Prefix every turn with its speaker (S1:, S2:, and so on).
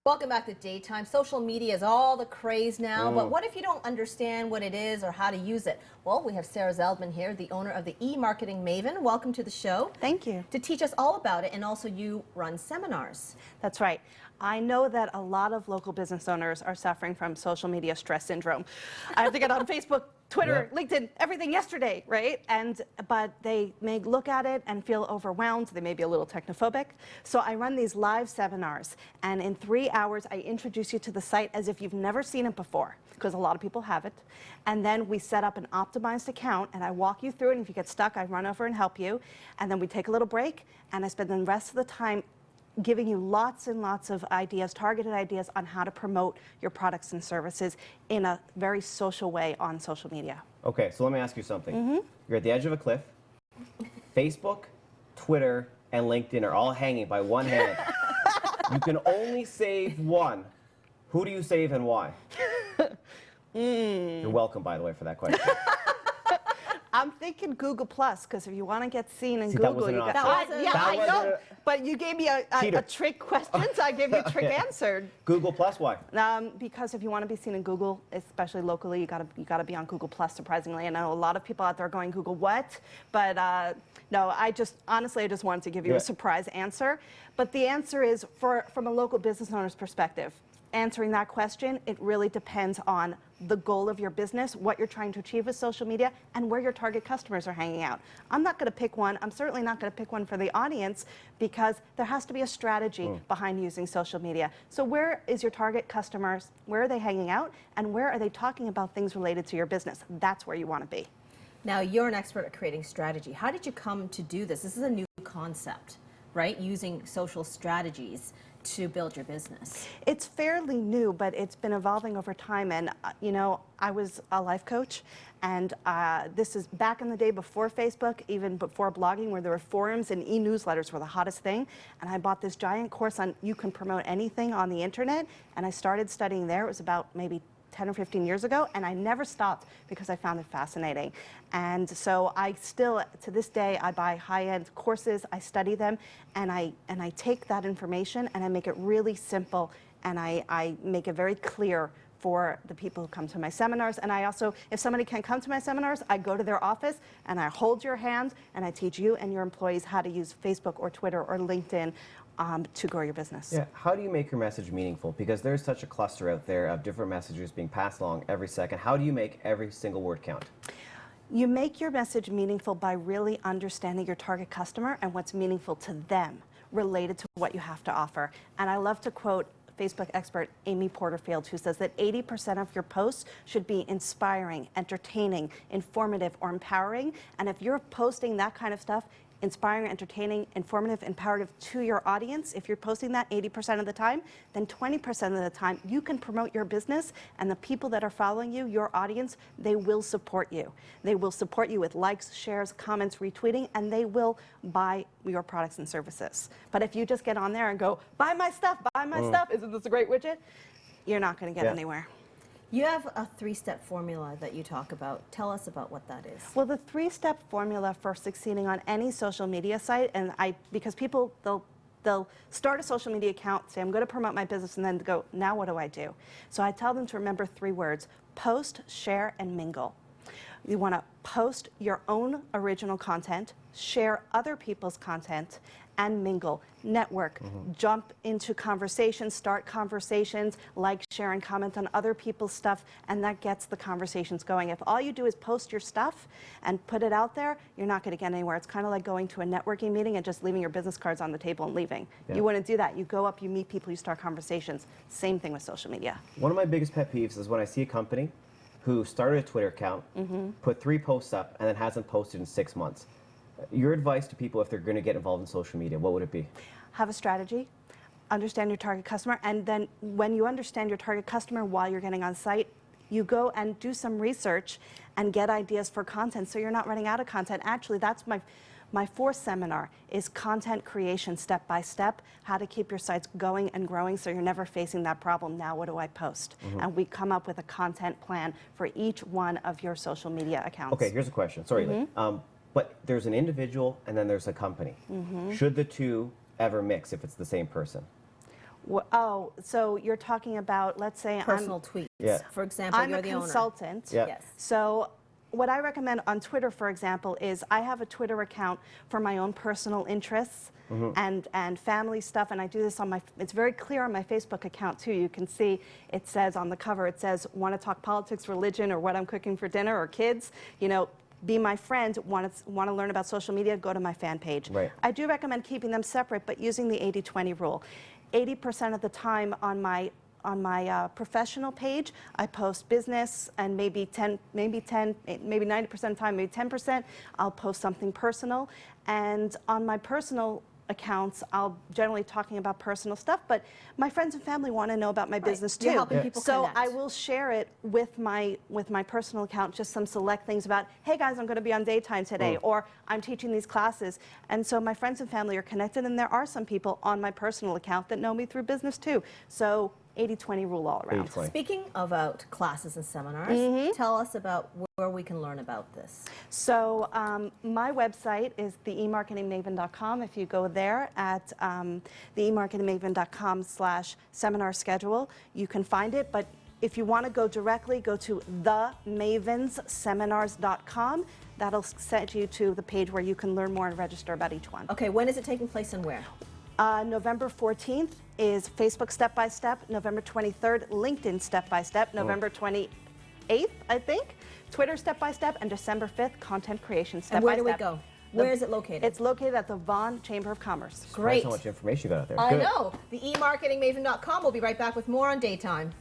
S1: Welcome back to DayTime. Social media is all the craze now, but what if you don't understand what it is or how to use it? Well, we have Sarah Zeldman here, the owner of the e-marketing Maven. Welcome to the show.
S2: Thank you.
S1: To teach us all about it, and also you run seminars.
S2: That's right. I know that a lot of local business owners are suffering from social media stress syndrome. I have to get on Facebook, Twitter, LinkedIn, everything yesterday, right? But they may look at it and feel overwhelmed. They may be a little technophobic. So I run these live seminars, and in 3 hours, I introduce you to the site as if you've never seen it before, because a lot of people haven't. And then we set up an optimized account, and I walk you through it. And if you get stuck, I run over and help you. And then we take a little break, and I spend the rest of the time giving you lots and lots of ideas, targeted ideas on how to promote your products and services in a very social way on social media.
S3: Okay, so let me ask you something. You're at the edge of a cliff. Facebook, Twitter, and LinkedIn are all hanging by one hand. You can only save one. Who do you save and why? You're welcome, by the way, for that question.
S2: I'm thinking Google Plus, because if you want to get seen in
S3: See, that
S2: Google,
S3: wasn't
S2: you
S3: an
S2: got
S3: option.
S2: yeah,
S3: That
S2: I
S3: wasn't
S2: know. But you gave me a trick question, so I gave you a trick answer.
S3: Google Plus, why?
S2: Because if you want to be seen in Google, especially locally, you gotta be on Google Plus. Surprisingly, I know a lot of people out there are going Google what, but no, honestly, I just wanted to give you a surprise answer. But the answer is from a local business owner's perspective. Answering that question, it really depends on the goal of your business, what you're trying to achieve with social media, and where your target customers are hanging out. I'm not going to pick one. I'm certainly not going to pick one for the audience, because there has to be a strategy behind using social media. So where is your target customers? Where are they hanging out? And where are they talking about things related to your business? That's where you want to be.
S1: Now, you're an expert at creating strategy. How did you come to do this? This is a new concept, right? Using social strategies to build your business.
S2: It's fairly new, but it's been evolving over time. And you know, I was a life coach, and this is back in the day before Facebook, even before blogging, where there were forums and e-newsletters were the hottest thing. And I bought this giant course on you can promote anything on the internet, and I started studying there. It was about maybe 10 or 15 years ago, and I never stopped because I found it fascinating. And so I still, to this day, I buy high-end courses, I study them, and I take that information and I make it really simple, and I make it very clear for the people who come to my seminars. And I also, if somebody can't come to my seminars, I go to their office and I hold your hand and I teach you and your employees how to use Facebook or Twitter or LinkedIn to grow your business.
S3: Yeah, how do you make your message meaningful? Because there's such a cluster out there of different messages being passed along every second. How do you make every single word count?
S2: You make your message meaningful by really understanding your target customer and what's meaningful to them related to what you have to offer. And I love to quote Facebook expert Amy Porterfield, who says that 80% of your posts should be inspiring, entertaining, informative, or empowering. And if you're posting that kind of stuff, inspiring, entertaining, informative, empowerative to your audience, if you're posting that 80% of the time, then 20% of the time you can promote your business, and the people that are following you, your audience, they will support you. They will support you with likes, shares, comments, retweeting, and they will buy your products and services. But if you just get on there and go, buy my stuff, isn't this a great widget? You're not going to get anywhere.
S1: You have a 3-step formula that you talk about. Tell us about what that is.
S2: Well, the 3-step formula for succeeding on any social media site, and because people, they'll start a social media account, say, I'm going to promote my business, and then go, now what do I do? So I tell them to remember 3 words: post, share, and mingle. You want to post your own original content, share other people's content, and mingle, network, jump into conversations, start conversations, like, share, and comment on other people's stuff, and that gets the conversations going. If all you do is post your stuff and put it out there, you're not going to get anywhere. It's kind of like going to a networking meeting and just leaving your business cards on the table and leaving. You wouldn't do that. You go up, you meet people, you start conversations. Same thing with social media.
S3: One of my biggest pet peeves is when I see a company who started a Twitter account, put 3 posts up, and then hasn't posted in 6 months. Your advice to people if they're going to get involved in social media, what would it be?
S2: Have a strategy, understand your target customer, and then when you understand your target customer while you're getting on site, you go and do some research and get ideas for content so you're not running out of content. Actually, that's my 4th seminar is content creation step by step, how to keep your sites going and growing so you're never facing that problem. Now what do I post? And we come up with a content plan for each one of your social media accounts.
S3: Okay, here's a question. Sorry, Lee. But there's an individual and then there's a company. Should the two ever mix if it's the same person?
S2: Oh, so you're talking about, let's say
S1: Personal tweets.
S3: Yeah.
S1: For example,
S2: I'm
S1: you're
S2: a
S1: the owner.
S2: consultant.
S3: Yeah.
S1: Yes.
S2: So what I recommend on Twitter, for example, is I have a Twitter account for my own personal interests and family stuff, and I do this on my, it's very clear on my Facebook account too. You can see it says on the cover, it says, want to talk politics, religion, or what I'm cooking for dinner, or kids, you know, be my friend, want to learn about social media, go to my fan page.
S3: Right.
S2: I do recommend keeping them separate, but using the 80-20 rule. 80% of the time on my professional page, I post business, and maybe 90% of the time, maybe 10%, I'll post something personal. And on my personal accounts, I'll generally talking about personal stuff, but my friends and family want to know about my business too.
S1: You're helping people
S2: so
S1: connect.
S2: I will share it with my personal account, just some select things about, hey guys, I'm going to be on DayTime today, or I'm teaching these classes. And so my friends and family are connected, and there are some people on my personal account that know me through business too. So 80-20 rule all around.
S3: 80-20.
S1: Speaking about classes and seminars, tell us about where we can learn about this.
S2: So my website is theemarketingmaven.com. If you go there at theemarketingmaven.com/seminar schedule, you can find it. But if you want to go directly, go to themavensseminars.com. That'll send you to the page where you can learn more and register about each one.
S1: Okay, when is it taking place and where?
S2: November 14th is Facebook Step by Step. November 23rd, LinkedIn Step by Step. November 28th, I think, Twitter Step by Step. And December 5th, Content Creation Step
S1: And where
S2: by
S1: do we
S2: Step.
S1: go? Where is it located?
S2: It's located at the Vaughan Chamber of Commerce.
S1: Great.
S3: Surprised how much information you got out there.
S1: I
S3: Good.
S1: know. The emarketingmaven.com. We'll be right back with more on DayTime.